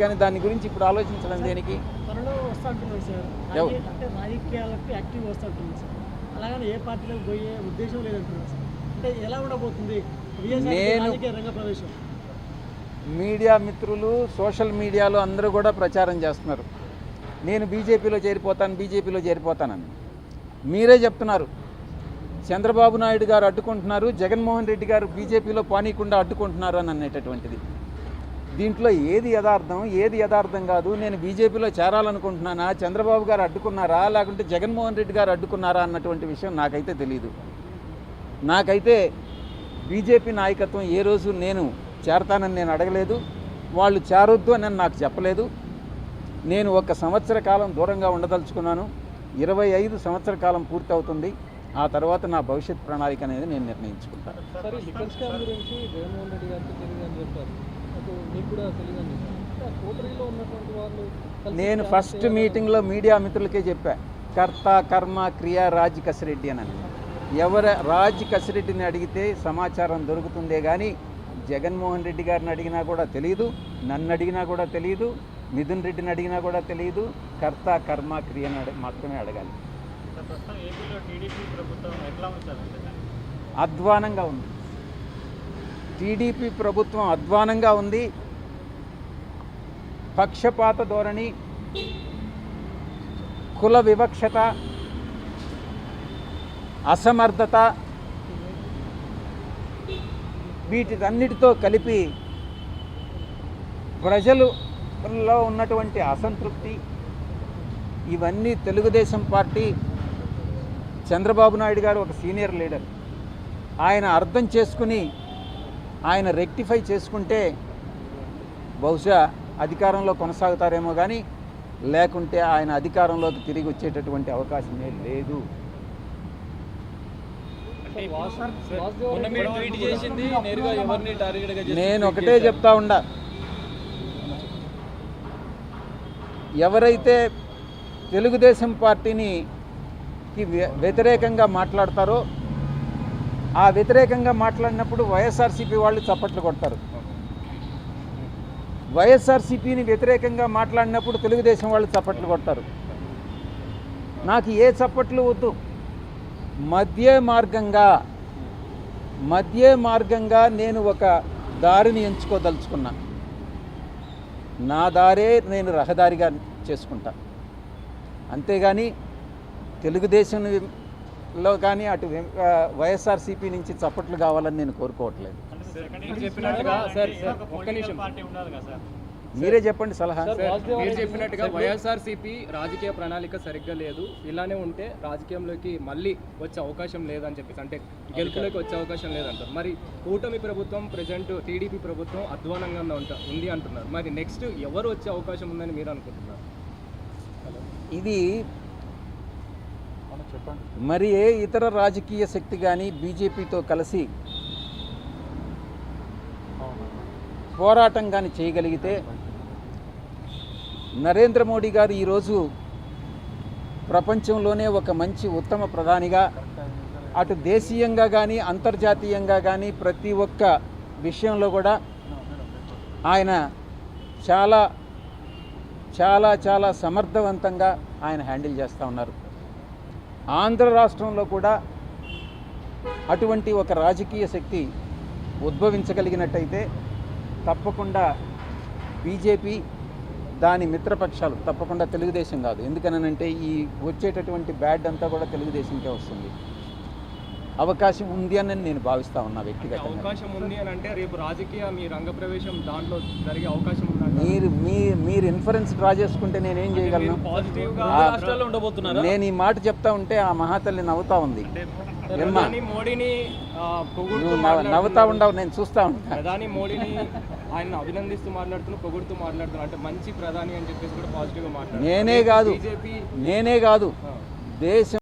కానీ దాని గురించి ఇప్పుడు ఆలోచించడం దేనికి? త్వరలో వస్తుంటున్నారు సార్. అంటే రాజకీయాలకు యాక్టివ్ వస్తుంటున్నారు సార్. అలాగని ఏ పార్టీలకు పోయే ఉద్దేశం లేదంటున్నారు సార్. అంటే ఎలా ఉండబోతుంది రాజకీయ రంగ ప్రవేశం? మీడియా మిత్రులు సోషల్ మీడియాలో అందరూ కూడా ప్రచారం చేస్తున్నారు, నేను బీజేపీలో చేరిపోతానని. మీరే చెప్తున్నారు చంద్రబాబు నాయుడు గారు అడ్డుకుంటున్నారు, జగన్మోహన్ రెడ్డి గారు బీజేపీలో పానీయకుండా అడ్డుకుంటున్నారు అని అనేటటువంటిది. దీంట్లో ఏది యథార్థం కాదు? నేను బీజేపీలో చేరాలనుకుంటున్నానా, చంద్రబాబు గారు అడ్డుకున్నారా, లేకుంటే జగన్మోహన్ రెడ్డి గారు అడ్డుకున్నారా అన్నటువంటి విషయం నాకైతే తెలియదు. నాకైతే బీజేపీ నాయకత్వం ఏ రోజు నేను చేరతానని నేను అడగలేదు, వాళ్ళు చేరొద్దు అని నాకు చెప్పలేదు. నేను 1 సంవత్సర కాలం దూరంగా ఉండదలుచుకున్నాను. 25 సంవత్సర కాలం పూర్తి అవుతుంది. ఆ తర్వాత నా భవిష్యత్ ప్రణాళిక అనేది నేను నిర్ణయించుకుంటాను. నేను ఫస్ట్ మీటింగ్లో మీడియా మిత్రులకే చెప్పా, కర్త కర్మ క్రియ రాజ్ కసిరెడ్డి అని. రాజ్ కసిరెడ్డిని అడిగితే సమాచారం దొరుకుతుందే కానీ జగన్మోహన్ రెడ్డి గారిని అడిగినా కూడా తెలియదు, నన్ను అడిగినా కూడా తెలియదు, మిథున్ రెడ్డిని అడిగినా కూడా తెలియదు. కర్త కర్మ క్రియని మాత్రమే అడగాలి. అధ్వానంగా ఉంది. టీడీపీ ప్రభుత్వం అధ్వానంగా ఉంది. పక్షపాత ధోరణి, కుల వివక్షత, అసమర్థత, వీటిదన్నిటితో కలిపి ప్రజలలో ఉన్నటువంటి అసంతృప్తి, ఇవన్నీ తెలుగుదేశం పార్టీ, చంద్రబాబు నాయుడు గారు ఒక సీనియర్ లీడర్, ఆయన అర్థం చేసుకుని ఆయన రెక్టిఫై చేసుకుంటే బహుశా అధికారంలో కొనసాగుతారేమో కానీ లేకుంటే ఆయన అధికారంలోకి తిరిగి వచ్చేటటువంటి అవకాశమే లేదు. నేను ఒకటే చెప్తా ఉండా, ఎవరైతే తెలుగుదేశం పార్టీని వ్యతిరేకంగా మాట్లాడతారో ఆ వ్యతిరేకంగా మాట్లాడినప్పుడు వైఎస్ఆర్సీపీ వాళ్ళు చప్పట్లు కొడతారు, వైఎస్ఆర్సీపీని వ్యతిరేకంగా మాట్లాడినప్పుడు తెలుగుదేశం వాళ్ళు చప్పట్లు కొడతారు. నాకు ఏ చప్పట్లు వద్దు. మధ్య మార్గంగా నేను ఒక దారిని ఎంచుకోదలుచుకున్నా. నా దారే నేను రహదారిగా చేసుకుంటా. అంతేగాని తెలుగుదేశంలో కానీ అటు వైఎస్ఆర్సీపీ నుంచి చప్పట్లు కావాలని నేను కోరుకోవట్లేదు. మీరే చెప్పండి సలహా. మీరు చెప్పినట్టుగా వైఎస్ఆర్సీపీ రాజకీయ ప్రణాళిక సరిగ్గా లేదు, ఇలానే ఉంటే రాజకీయంలోకి మళ్ళీ వచ్చే అవకాశం లేదని చెప్పేసి, అంటే గెలుపులోకి వచ్చే అవకాశం లేదంటారు. మరి కూటమి ప్రభుత్వం ప్రజెంట్ టీడీపీ ప్రభుత్వం అధ్వానంగా ఉంది అంటున్నారు. మరి నెక్స్ట్ ఎవరు వచ్చే అవకాశం ఉందని మీరు అనుకుంటున్నారు? ఇది మరి ఏ ఇతర రాజకీయ శక్తి కానీ బీజేపీతో కలిసి పోరాటం కానీ చేయగలిగితే, నరేంద్ర మోడీ గారు ఈరోజు ప్రపంచంలోనే ఒక మంచి ఉత్తమ ప్రధానిగా, అటు దేశీయంగా కానీ అంతర్జాతీయంగా కానీ ప్రతి ఒక్క విషయంలో కూడా ఆయన చాలా చాలా చాలా సమర్థవంతంగా ఆయన హ్యాండిల్ చేస్తూ ఉన్నారు. ఆంధ్ర రాష్ట్రంలో కూడా అటువంటి ఒక రాజకీయ శక్తి ఉద్భవించగలిగినట్టయితే తప్పకుండా బీజేపీ, దాని మిత్రపక్షాలు, తప్పకుండా తెలుగుదేశం కాదు. ఎందుకనంటే ఈ వచ్చేటటువంటి బ్యాడ్ అంతా కూడా తెలుగుదేశంకే వస్తుంది. అవకాశం ఉంది అని నేను భావిస్తా ఉన్నా వ్యక్తిగతంగా. అవకాశం ఉంది అని అంటే రేపు రాజకీయ మీ రంగ ప్రవేశం దాంట్లో జరిగే అవకాశం ఉందా? మీరు ఇన్ఫరెన్స్ డ్రా చేసుకుంటే నేనేం చేయగలను? నేను ఈ మాట చెప్తా ఉంటే ఆ మహాతల్లి నవ్వుతా ఉంది. నవ్వుతా ఉండవు, నేను చూస్తా ఉంటాను. ప్రధాని మోడీని ఆయన అభినందిస్తూ పొగుడుతూ మాట్లాడుతున్నారు, అంటే మంచి ప్రధాని అని చెప్పేసి కూడా పాజిటివ్గా మాట్లాడుతున్నారు. నేనే కాదు దేశం